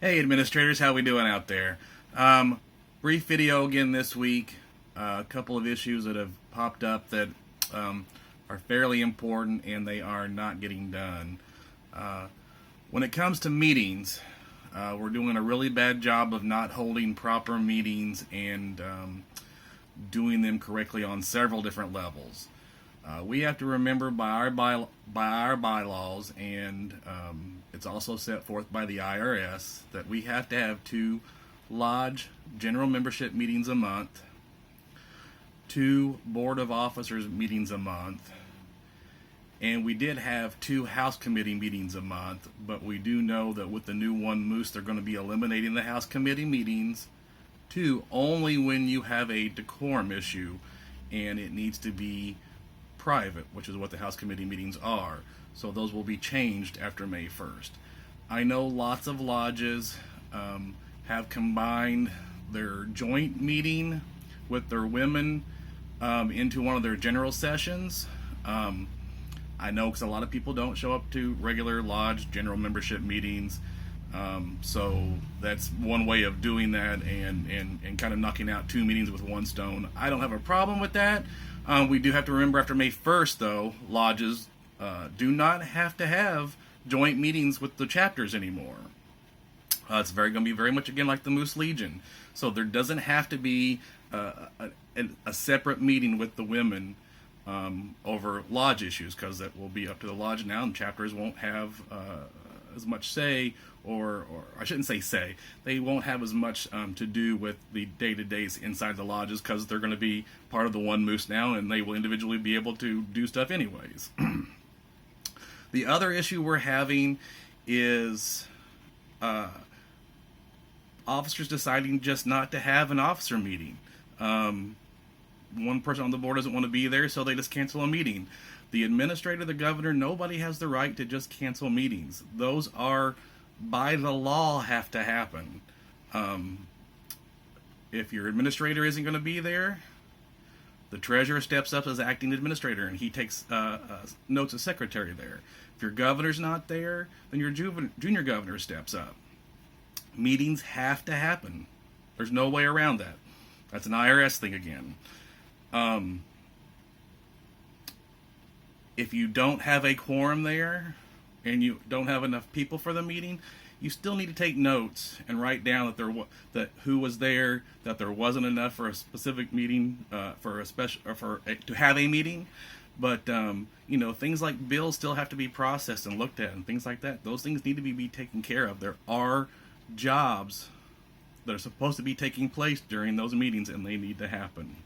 Hey administrators, how we doing out there? Brief video again this week. A couple of issues that have popped up that are fairly important and they are not getting done. When it comes to meetings, we're doing a really bad job of not holding proper meetings and doing them correctly on several different levels. We have to remember by our bylaws, and it's also set forth by the IRS, that we have to have 2 lodge general membership meetings a month, 2 board of officers meetings a month, and we did have 2 house committee meetings a month, but we do know that with the new One Moose, they're going to be eliminating the house committee meetings to only when you have a decorum issue and it needs to be private, which is what the House Committee meetings are. So those will be changed after May 1st. I know lots of lodges have combined their joint meeting with their women into one of their general sessions. I know because a lot of people don't show up to regular lodge general membership meetings. So that's one way of doing that and kind of knocking out 2 meetings with one stone. I don't have a problem with that. We do have to remember after May 1st, though, lodges do not have to have joint meetings with the chapters anymore. It's going to be very much, again, like the Moose Legion. So there doesn't have to be a separate meeting with the women over lodge issues, because that will be up to the lodge now, and chapters won't have as much say, or I shouldn't say, they won't have as much to do with the day-to-days inside the lodges, because they're going to be part of the One Moose now, and they will individually be able to do stuff anyways. The other issue we're having is officers deciding just not to have an officer meeting. One person on the board doesn't want to be there, so they just cancel a meeting. The administrator, the governor, nobody has the right to just cancel meetings. Those are, by the law, have to happen. If your administrator isn't going to be there, the treasurer steps up as acting administrator, and he takes notes as secretary there. If your governor's not there, then your junior governor steps up. Meetings have to happen. There's no way around that. That's an IRS thing again. If you don't have a quorum there and you don't have enough people for the meeting, you still need to take notes and write down that who was there, that there wasn't enough for a specific meeting, to have a meeting. But things like bills still have to be processed and looked at and things like that. Those things need to be taken care of. There are jobs that are supposed to be taking place during those meetings, and they need to happen.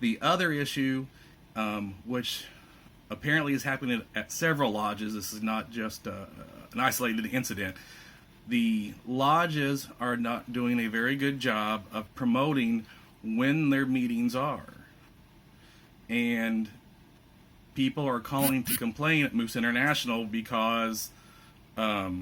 The other issue, which apparently is happening at several lodges, this is not just an isolated incident. The lodges are not doing a very good job of promoting when their meetings are. And people are calling to complain at Moose International because they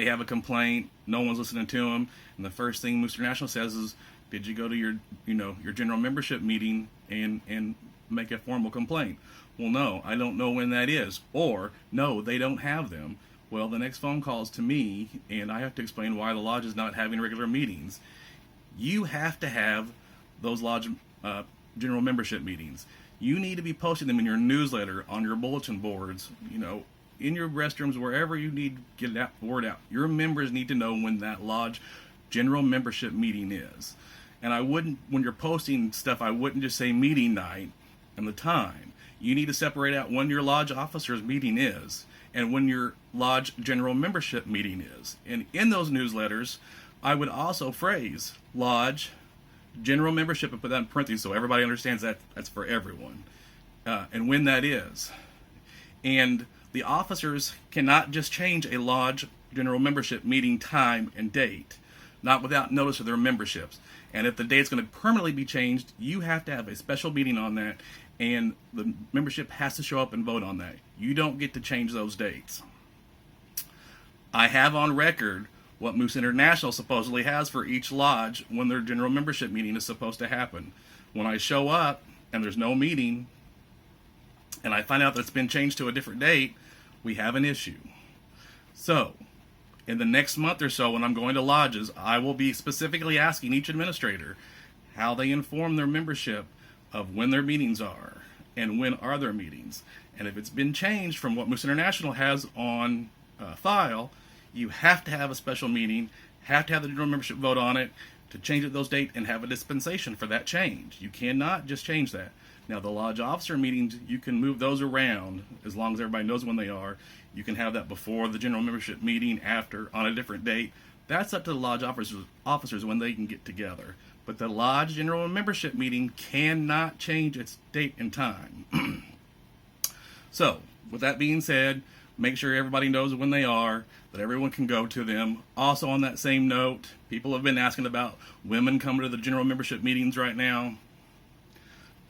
have a complaint, no one's listening to them, and the first thing Moose International says is, did you go to your general membership meeting and make a formal complaint? Well, no, I don't know when that is. Or, no, they don't have them. Well, the next phone call is to me, and I have to explain why the lodge is not having regular meetings. You have to have those lodge general membership meetings. You need to be posting them in your newsletter, on your bulletin boards, in your restrooms, wherever you need to get that word out. Your members need to know when that lodge general membership meeting is. And when you're posting stuff, I wouldn't just say meeting night and the time. You need to separate out when your lodge officer's meeting is and when your lodge general membership meeting is. And in those newsletters, I would also phrase lodge general membership and put that in parentheses so everybody understands that that's for everyone, and when that is. And the officers cannot just change a lodge general membership meeting time and date, not without notice of their memberships. And if the date's going to permanently be changed, you have to have a special meeting on that, and the membership has to show up and vote on that. You don't get to change those dates. I have on record what Moose International supposedly has for each lodge when their general membership meeting is supposed to happen. When I show up and there's no meeting, and I find out that it's been changed to a different date, we have an issue. So, in the next month or so, when I'm going to lodges, I will be specifically asking each administrator how they inform their membership of when their meetings are and when are their meetings. And if it's been changed from what Moose International has on file, you have to have a special meeting, have to have the general membership vote on it to change it those dates and have a dispensation for that change. You cannot just change that. Now, the lodge officer meetings, you can move those around as long as everybody knows when they are. You can have that before the general membership meeting, after, on a different date. That's up to the lodge officers when they can get together. But the lodge general membership meeting cannot change its date and time. So, with that being said, make sure everybody knows when they are, that everyone can go to them. Also, on that same note, people have been asking about women coming to the general membership meetings right now.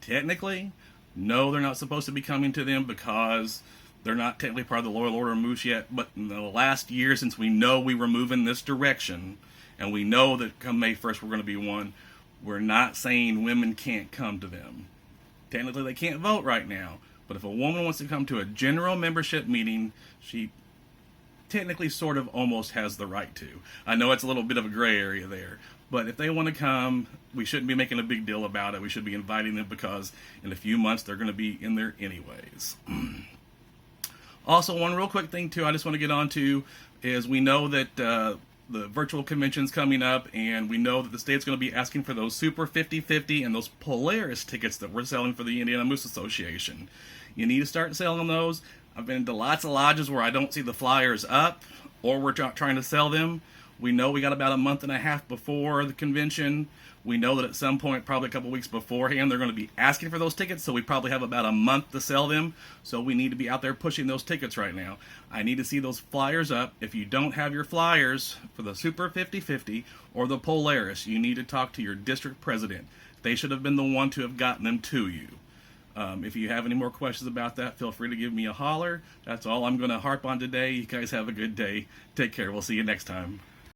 Technically, no, they're not supposed to be coming to them because they're not technically part of the Loyal Order of Moose yet. But in the last year, since we know we were moving this direction, and we know that come May 1st we're going to be one, we're not saying women can't come to them. Technically, they can't vote right now. But if a woman wants to come to a general membership meeting, she technically sort of almost has the right to. I know it's a little bit of a gray area there. But if they want to come, we shouldn't be making a big deal about it. We should be inviting them because in a few months they're going to be in there anyways. Also, one real quick thing too I just want to get on to is we know that the virtual convention's coming up, and we know that the state's going to be asking for those Super 50/50 and those Polaris tickets that we're selling for the Indiana Moose Association. You need to start selling those. I've been to lots of lodges where I don't see the flyers up, or we're trying to sell them. We know we got about a month and a half before the convention. We know that at some point, probably a couple weeks beforehand, they're going to be asking for those tickets, so we probably have about a month to sell them. So we need to be out there pushing those tickets right now. I need to see those flyers up. If you don't have your flyers for the Super 50/50 or the Polaris, you need to talk to your district president. They should have been the one to have gotten them to you. If you have any more questions about that, feel free to give me a holler. That's all I'm going to harp on today. You guys have a good day. Take care. We'll see you next time.